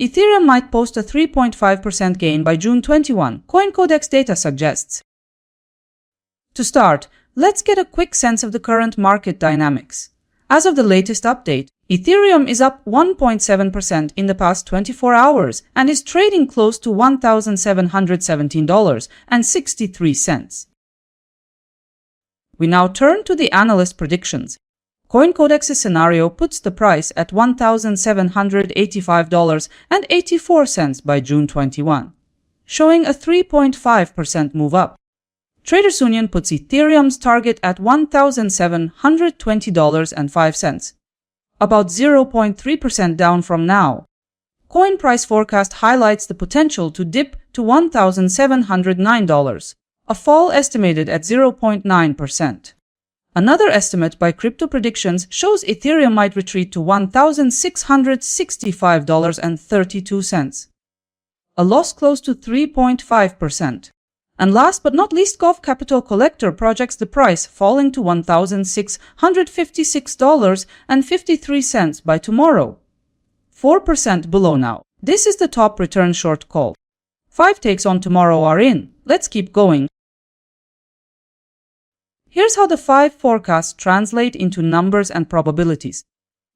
Ethereum might post a 3.5% gain by June 21, CoinCodex data suggests. To start, let's get a quick sense of the current market dynamics. As of the latest update, Ethereum is up 1.7% in the past 24 hours and is trading close to $1,717.63. We now turn to the analyst predictions. CoinCodex's scenario puts the price at $1,785.84 by June 21, showing a 3.5% move up. Traders Union puts Ethereum's target at $1,720.05, about 0.3% down from now. Coin price forecast highlights the potential to dip to $1,709, a fall estimated at 0.9%. Another estimate by Crypto Predictions shows Ethereum might retreat to $1,665.32, a loss close to 3.5%. And last but not least, Gov Capital Collector projects the price falling to $1,656.53 by tomorrow, 4% below now. This is the top return short call. 5 takes on tomorrow are in. Let's keep going. Here's how the 5 forecasts translate into numbers and probabilities.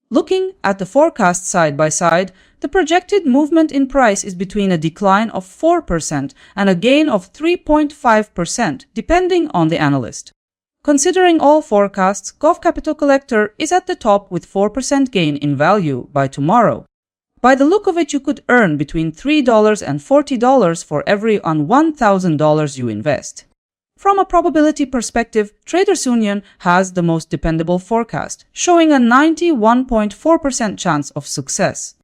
Looking at the forecasts side by side, the projected movement in price is between a decline of 4% and a gain of 3.5%, depending on the analyst. Considering all forecasts, Gov Capital Collector is at the top with 4% gain in value by tomorrow. By the look of it, you could earn between $3 and $40 for every $1,000 you invest. From a probability perspective, Traders Union has the most dependable forecast, showing a 91.4% chance of success.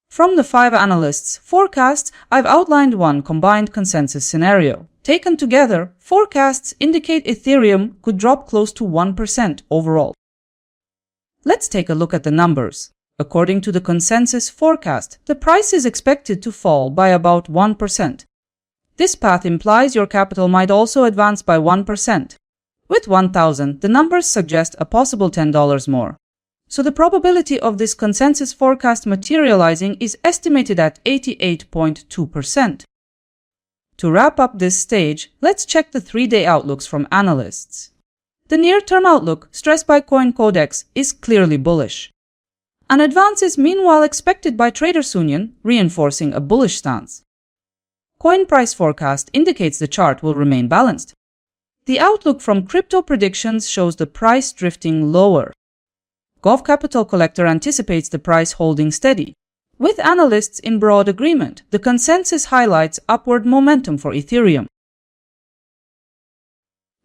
From the 5 analysts' forecasts, I've outlined one combined consensus scenario. Taken together, forecasts indicate Ethereum could drop close to 1% overall. Let's take a look at the numbers. According to the consensus forecast, the price is expected to fall by about 1%. This path implies your capital might also advance by 1%. With 1,000, the numbers suggest a possible $10 more. So the probability of this consensus forecast materializing is estimated at 88.2%. To wrap up this stage, let's check the 3-day outlooks from analysts. The near-term outlook, stressed by CoinCodex, is clearly bullish. An advance is meanwhile expected by Traders Union, reinforcing a bullish stance. Coin price forecast indicates the chart will remain balanced. The outlook from Crypto Predictions shows the price drifting lower. Gov Capital Collector anticipates the price holding steady. With analysts in broad agreement, the consensus highlights upward momentum for Ethereum.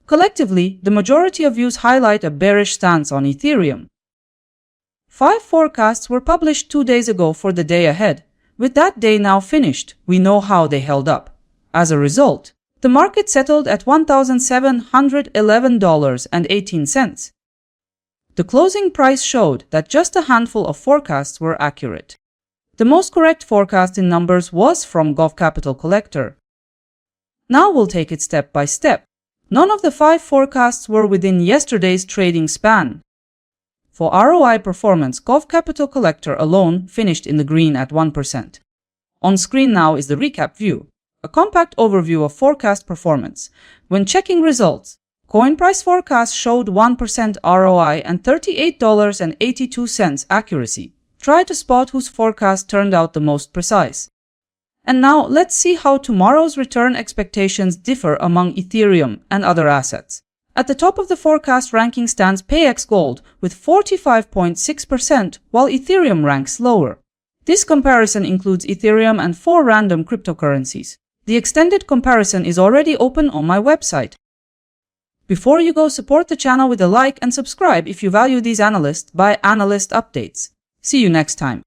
Collectively, the majority of views highlight a bearish stance on Ethereum. 5 forecasts were published 2 days ago for the day ahead. With that day now finished, we know how they held up. As a result, the market settled at $1,711.18. The closing price showed that just a handful of forecasts were accurate. The most correct forecast in numbers was from Gov Capital Collector. Now we'll take it step by step. None of the 5 forecasts were within yesterday's trading span. For ROI performance, Gov Capital Collector alone finished in the green at 1%. On screen now is the recap view, a compact overview of forecast performance. When checking results, coin price forecast showed 1% ROI and $38.82 accuracy. Try to spot whose forecast turned out the most precise. And now let's see how tomorrow's return expectations differ among Ethereum and other assets. At the top of the forecast ranking stands PayX Gold with 45.6%, while Ethereum ranks lower. This comparison includes Ethereum and 4 random cryptocurrencies. The extended comparison is already open on my website. Before you go, support the channel with a like and subscribe if you value these analysts by analyst updates. See you next time.